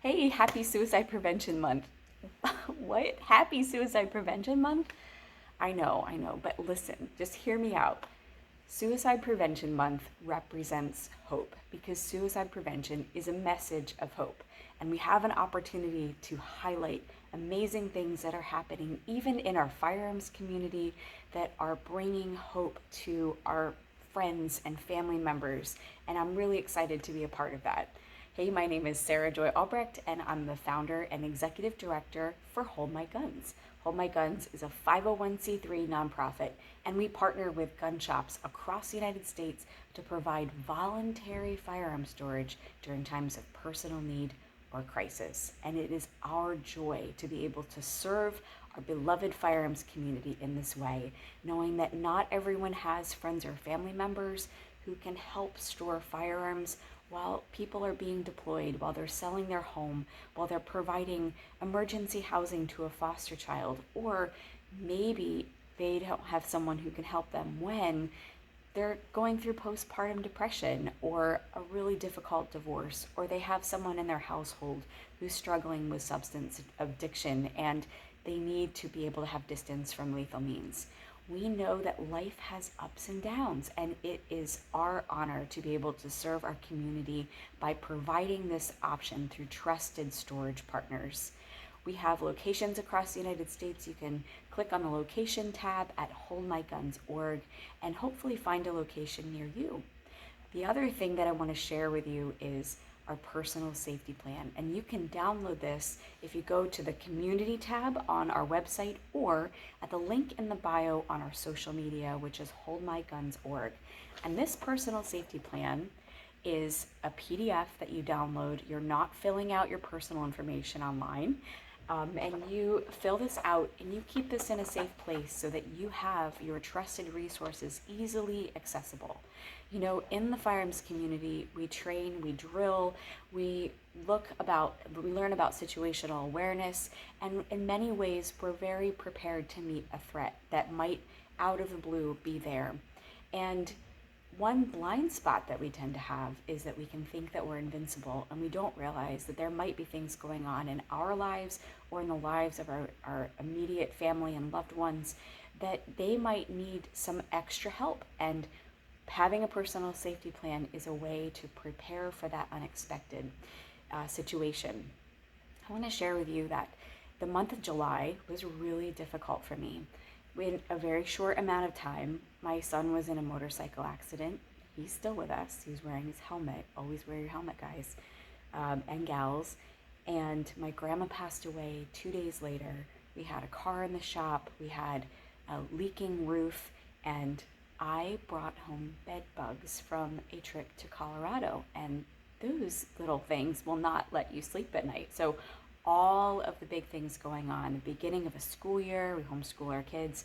Hey, happy Suicide Prevention Month. What? Happy Suicide Prevention Month? I know, but listen, just hear me out. Suicide Prevention Month represents hope because suicide prevention is a message of hope. And we have an opportunity to highlight amazing things that are happening even in our firearms community that are bringing hope to our friends and family members. And I'm really excited to be a part of that. Hey, my name is Sarah Joy Albrecht, and I'm the founder and executive director for Hold My Guns. Hold My Guns is a 501c3 nonprofit, and we partner with gun shops across the United States to provide voluntary firearm storage during times of personal need or crisis. And it is our joy to be able to serve our beloved firearms community in this way, knowing that not everyone has friends or family members who can help store firearms while people are being deployed, while they're selling their home, while they're providing emergency housing to a foster child, or maybe they don't have someone who can help them when they're going through postpartum depression or a really difficult divorce, or they have someone in their household who's struggling with substance addiction and they need to be able to have distance from lethal means. We know that life has ups and downs, and it is our honor to be able to serve our community by providing this option through trusted storage partners. We have locations across the United States. You can click on the location tab at holdmyguns.org and hopefully find a location near you. The other thing that I want to share with you is our personal safety plan. And you can download this if you go to the community tab on our website or at the link in the bio on our social media, which is holdmyguns.org. And this personal safety plan is a PDF that you download. You're not filling out your personal information online. And you fill this out and you keep this in a safe place so that you have your trusted resources easily accessible. You know, in the firearms community, we train, we drill, we learn about situational awareness, and in many ways, we're very prepared to meet a threat that might out of the blue be there. And one blind spot that we tend to have is that we can think that we're invincible and we don't realize that there might be things going on in our lives or in the lives of our immediate family and loved ones that they might need some extra help. And having a personal safety plan is a way to prepare for that unexpected situation. I want to share with you that the month of July was really difficult for me. In a very short amount of time, my son was in a motorcycle accident. He's still with us. He's wearing his helmet. Always wear your helmet, guys and gals. And my grandma passed away 2 days later. We had a car in the shop. We had a leaking roof. And I brought home bed bugs from a trip to Colorado. And those little things will not let you sleep at night. So all of the big things going on, the beginning of a school year, we homeschool our kids,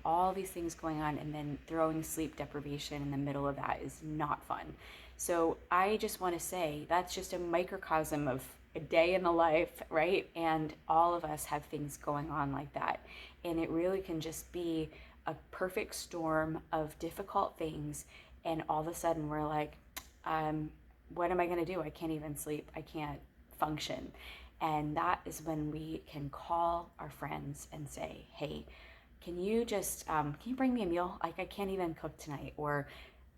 all these things going on, and then throwing sleep deprivation in the middle of that is not fun. So I just want to say that's just a microcosm of a day in the life, right? And all of us have things going on like that. And it really can just be a perfect storm of difficult things. And all of a sudden we're like, what am I going to do? I can't even sleep. I can't function. And that is when we can call our friends and say, hey, can you bring me a meal? Like, I can't even cook tonight. Or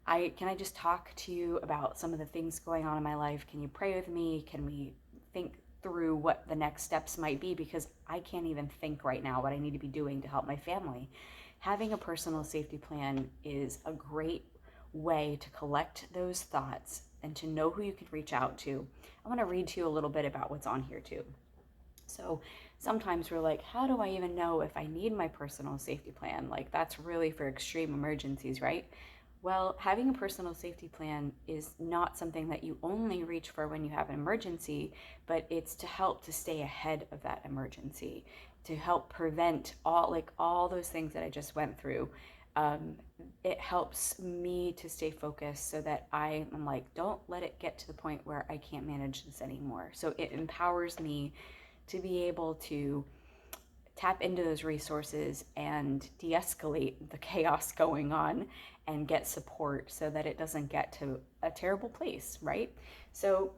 can I just talk to you about some of the things going on in my life? Can you pray with me? Can we think through what the next steps might be? Because I can't even think right now what I need to be doing to help my family. Having a personal safety plan is a great way to collect those thoughts and to know who you can reach out to. I want to read to you a little bit about what's on here too. So sometimes we're like, how do I even know if I need my personal safety plan? Like, that's really for extreme emergencies, right? Well, having a personal safety plan is not something that you only reach for when you have an emergency, but it's to help to stay ahead of that emergency, to help prevent all those things that I just went through. It helps me to stay focused so that I'm like, don't let it get to the point where I can't manage this anymore. So it empowers me to be able to tap into those resources and de-escalate the chaos going on and get support so that it doesn't get to a terrible place, right? So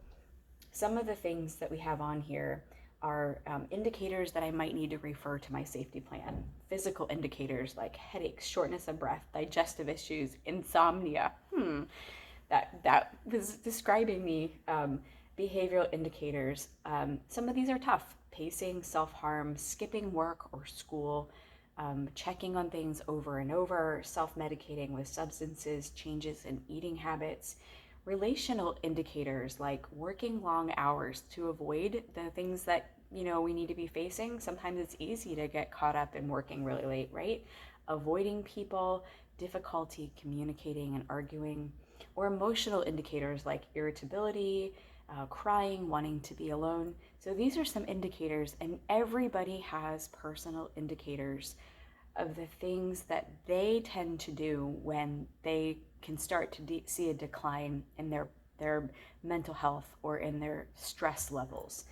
some of the things that we have on here are indicators that I might need to refer to my safety plan. Physical indicators like headaches, shortness of breath, digestive issues, insomnia. That was describing me. Behavioral indicators. Some of these are tough. Pacing, self-harm, skipping work or school, checking on things over and over, self-medicating with substances, changes in eating habits, relational indicators like working long hours to avoid the things that we need to be facing. Sometimes it's easy to get caught up in working really late, right? Avoiding people, difficulty communicating and arguing, or emotional indicators like irritability, crying, wanting to be alone. So these are some indicators, and everybody has personal indicators of the things that they tend to do when they can start to see a decline in their mental health or in their stress levels.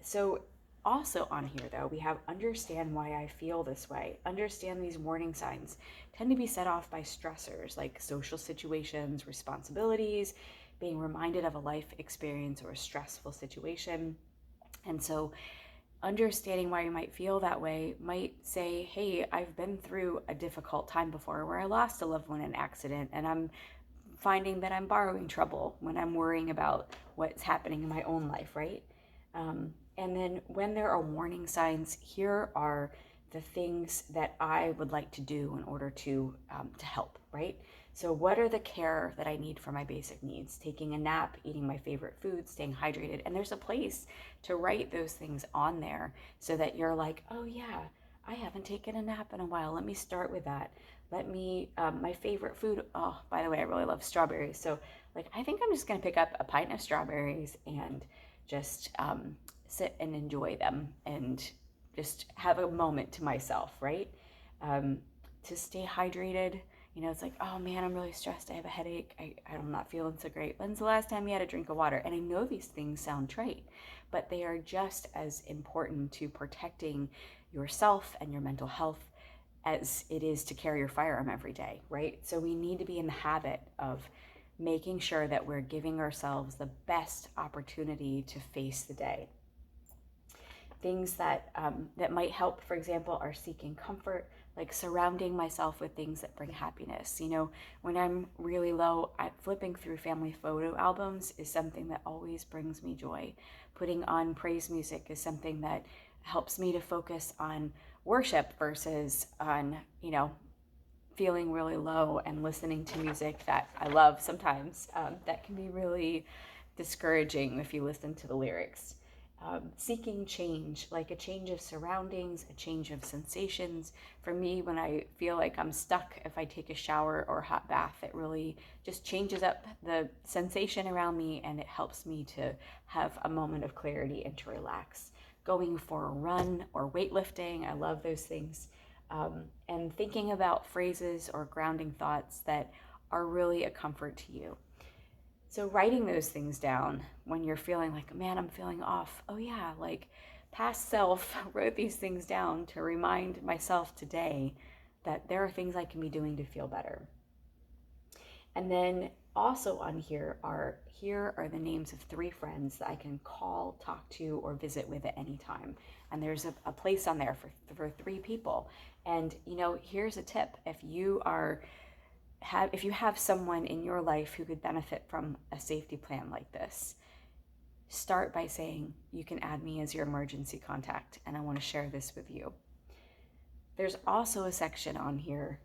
So also on here though, we have understand why I feel this way. Understand these warning signs tend to be set off by stressors like social situations, responsibilities, being reminded of a life experience or a stressful situation. And so understanding why you might feel that way might say, hey, I've been through a difficult time before where I lost a loved one in an accident, and I'm finding that I'm borrowing trouble when I'm worrying about what's happening in my own life, right? And then when there are warning signs, here are the things that I would like to do in order to help, right? So what are the care that I need for my basic needs? Taking a nap, eating my favorite food, staying hydrated. And there's a place to write those things on there so that you're like, oh yeah, I haven't taken a nap in a while. Let me start with that. Let me, my favorite food, oh, by the way, I really love strawberries. So like, I think I'm just gonna pick up a pint of strawberries and just sit and enjoy them and just have a moment to myself, right? To stay hydrated. It's like, oh man, I'm really stressed. I have a headache. I'm not feeling so great. When's the last time you had a drink of water? And I know these things sound trite, but they are just as important to protecting yourself and your mental health as it is to carry your firearm every day, right? So we need to be in the habit of making sure that we're giving ourselves the best opportunity to face the day. Things that might help, for example, are seeking comfort, like surrounding myself with things that bring happiness. When I'm really low, flipping through family photo albums is something that always brings me joy. Putting on praise music is something that helps me to focus on worship versus on, feeling really low and listening to music that I love sometimes. That can be really discouraging if you listen to the lyrics. Seeking change, like a change of surroundings, a change of sensations. For me, when I feel like I'm stuck, if I take a shower or a hot bath, it really just changes up the sensation around me and it helps me to have a moment of clarity and to relax. Going for a run or weightlifting, I love those things. And thinking about phrases or grounding thoughts that are really a comfort to you. So writing those things down when you're feeling like, man, I'm feeling off. Oh yeah, like past self wrote these things down to remind myself today that there are things I can be doing to feel better. And then also on here are the names of 3 friends that I can call, talk to, or visit with at any time. And there's a place on there for 3 people. And here's a tip: if you have someone in your life who could benefit from a safety plan like this, start by saying, you can add me as your emergency contact, and I want to share this with you. There's also a section on here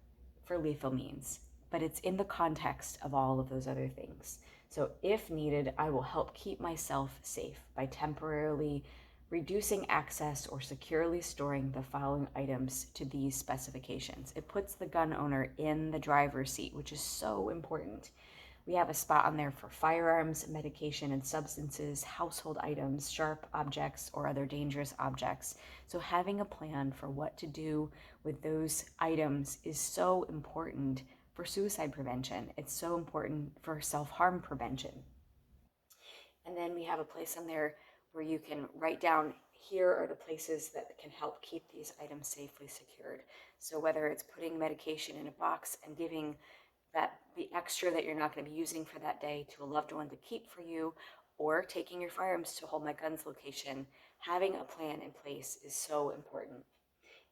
for lethal means, but it's in the context of all of those other things. So if needed, I will help keep myself safe by temporarily reducing access or securely storing the following items to these specifications. It puts the gun owner in the driver's seat, which is so important. We have a spot on there for firearms, medication and substances, household items, sharp objects, or other dangerous objects. So having a plan for what to do with those items is so important for suicide prevention. It's so important for self-harm prevention. And then we have a place on there where you can write down, here are the places that can help keep these items safely secured. So whether it's putting medication in a box and giving the extra that you're not going to be using for that day to a loved one to keep for you, or taking your firearms to Hold My Guns location, having a plan in place is so important.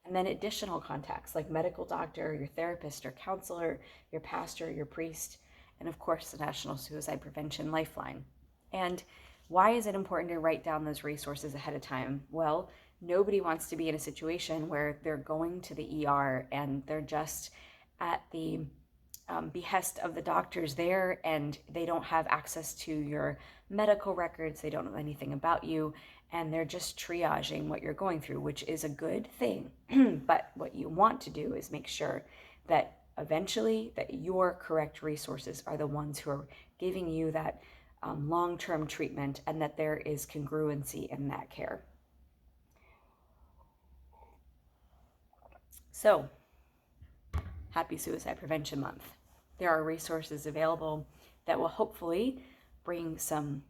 And then additional contacts like medical doctor, your therapist or counselor, your pastor, your priest, and of course the National Suicide Prevention Lifeline. And why is it important to write down those resources ahead of time? Well, nobody wants to be in a situation where they're going to the ER and they're just at the behest of the doctors there, and they don't have access to your medical records, they don't know anything about you, and they're just triaging what you're going through, which is a good thing. But what you want to do is make sure that eventually that your correct resources are the ones who are giving you that long-term treatment, and that there is congruency in that care. So, happy Suicide Prevention Month. There are resources available that will hopefully bring some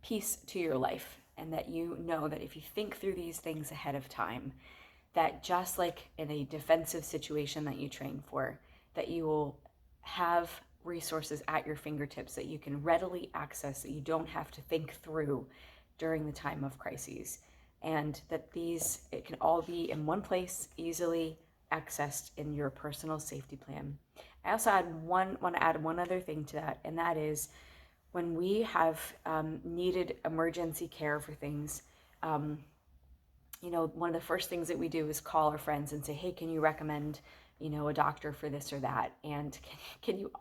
peace to your life, and that you know that if you think through these things ahead of time, that just like in a defensive situation that you train for, that you will have resources at your fingertips that you can readily access, that you don't have to think through during the time of crises, and that it can all be in one place, easily accessed in your personal safety plan. I also want to add one other thing to that, and that is when we have needed emergency care for things, one of the first things that we do is call our friends and say, hey, can you recommend, a doctor for this or that? And can you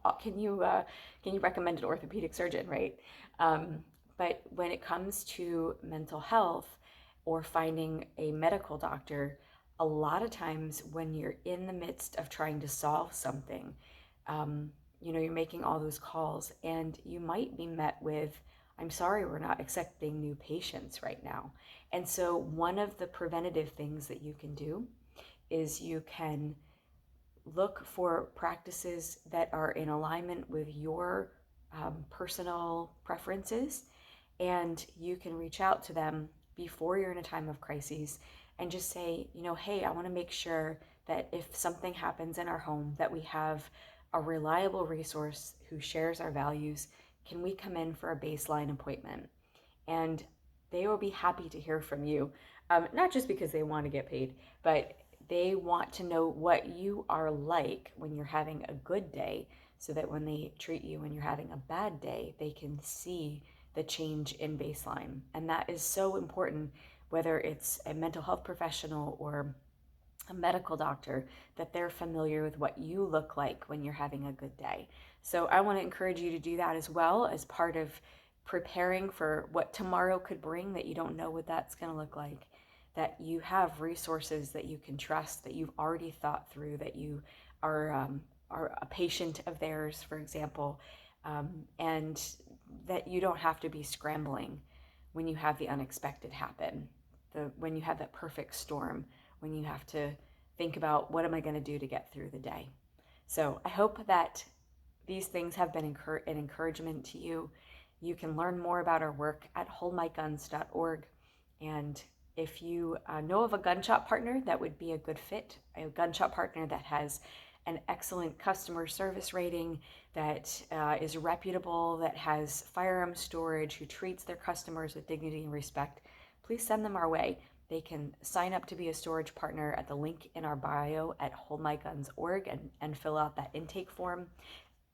recommend an orthopedic surgeon, right? But when it comes to mental health or finding a medical doctor, a lot of times when you're in the midst of trying to solve something, you're making all those calls, and you might be met with, I'm sorry, we're not accepting new patients right now. And so one of the preventative things that you can do is you can look for practices that are in alignment with your personal preferences, and you can reach out to them before you're in a time of crises and just say, hey, I want to make sure that if something happens in our home, that we have a reliable resource who shares our values. Can we come in for a baseline appointment? And they will be happy to hear from you, not just because they want to get paid, but they want to know what you are like when you're having a good day, so that when they treat you when you're having a bad day, they can see the change in baseline. And that is so important, whether it's a mental health professional or a medical doctor, that they're familiar with what you look like when you're having a good day. So I want to encourage you to do that as well, as part of preparing for what tomorrow could bring, that you don't know what that's going to look like, that you have resources that you can trust, that you've already thought through, that you are a patient of theirs, for example, and that you don't have to be scrambling when you have the unexpected happen, when you have that perfect storm, when you have to think about, what am I going to do to get through the day? So I hope that these things have been an encouragement to you. You can learn more about our work at holdmyguns.org. And if you know of a gun shop partner that would be a good fit, a gun shop partner that has an excellent customer service rating, that is reputable, that has firearm storage, who treats their customers with dignity and respect, please send them our way. They can sign up to be a storage partner at the link in our bio at holdmyguns.org and fill out that intake form.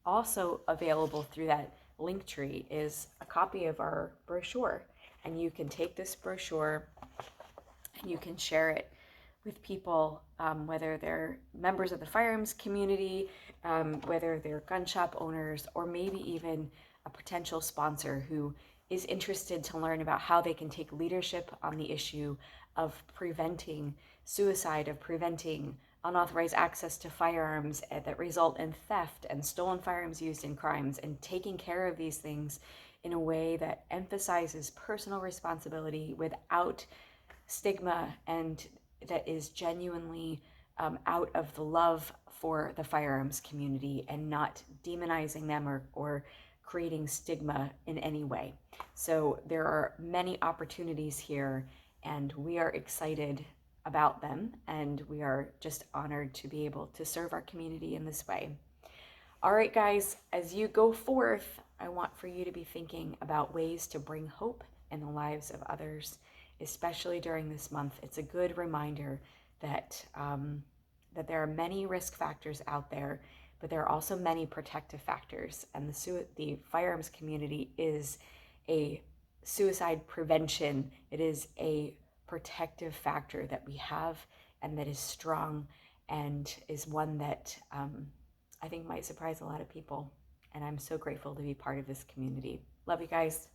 Also available through that link tree is a copy of our brochure, and you can take this brochure and you can share it with people, whether they're members of the firearms community, whether they're gun shop owners, or maybe even a potential sponsor who is interested to learn about how they can take leadership on the issue of preventing suicide, of preventing unauthorized access to firearms that result in theft and stolen firearms used in crimes, and taking care of these things in a way that emphasizes personal responsibility without stigma, and that is genuinely out of the love for the firearms community, and not demonizing them or creating stigma in any way. So there are many opportunities here, and we are excited about them, and we are just honored to be able to serve our community in this way. All right, guys, as you go forth, I want for you to be thinking about ways to bring hope in the lives of others, especially during this month. It's a good reminder that that there are many risk factors out there, but there are also many protective factors. And the firearms community is a suicide prevention. It is a protective factor that we have and that is strong and is one that I think might surprise a lot of people. And I'm so grateful to be part of this community. Love you guys.